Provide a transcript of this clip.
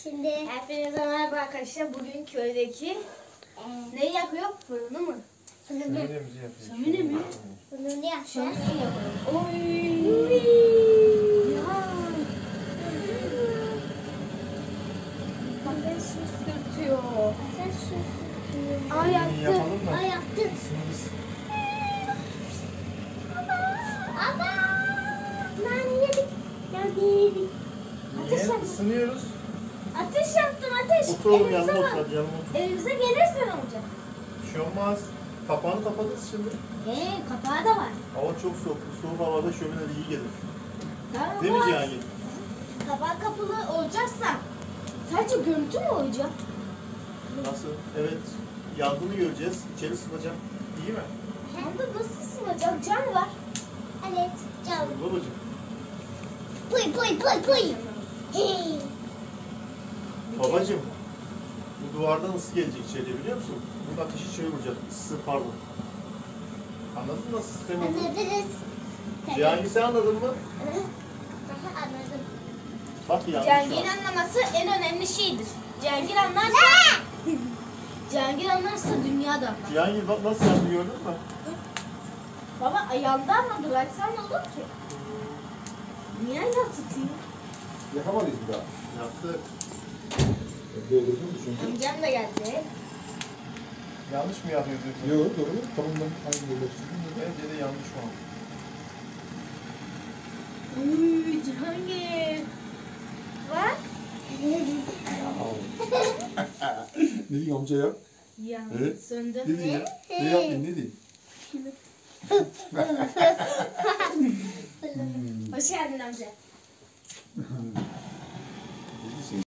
Şimdi Hepinize merhaba arkadaşlar. Bugün köydeki neyi yakıyor? Fırını mı? fırını Şömine mi? fırını yapacağız. Şömineyi yakıyor. Oy! Ya! Ateş sürtüyor. Sen sus. Ay yaktı. Yapalım mı? Ay yaptık. Ama ben yedik. Yedik. Ateş Niye? yaktım. Isınıyoruz. Ateş yaktım ateş. Oturalım Elimize yanıma bak. otur. Hadi yanıma otur. Elimize gelirse ne olacak? Bir şey olmaz. Kapağını kapatırız şimdi. Kapağı da var. Hava çok soğuk. Soğuk havada şömine de iyi gelir. Tamam, Değil mi ama Cihangir? kapağı kapalı olacaksa sadece görüntü mü olacak? Nasıl? Evet. Yandığını göreceğiz. İçeri sığınacak. İyi mi? Hem de nasıl sığacak? Can var. Evet. Canım. Babacığım. Puy. Hey. Babacığım. Bu duvardan ısı gelecek içeriye biliyor musun? Bunun ateşi içeri vuracak. Isı pardon. Anladın mı nasıl sistem olduğunu? Anladınız. Cihangir sen anladın mı? Aha, anladım. Bak yanlış Cihangir var. anlaması en önemli şeydir. Cihangir anlarsa Cihangir anlarsa dünya da anlar. Cihangir bak nasıl yandı gördün mü? Baba ayağında anladı. Bıraksan ne olur ki? Niye ayağı tutuyor? Yakamadıyız bir daha. Yaptı. Doldurdun mu çünkü? Amcam da geldi. Yanlış mı yapıyor diyorsun? Yok doğru. Tamam ben aynı doldurdum. Bence de yanlış şu an. Uy Cihangir. Bak. Ne diyeyim amca ya? Ya Evet. söndü. Ne diyeyim ya? Ne yapayım ne diyeyim? Hoş geldin amca.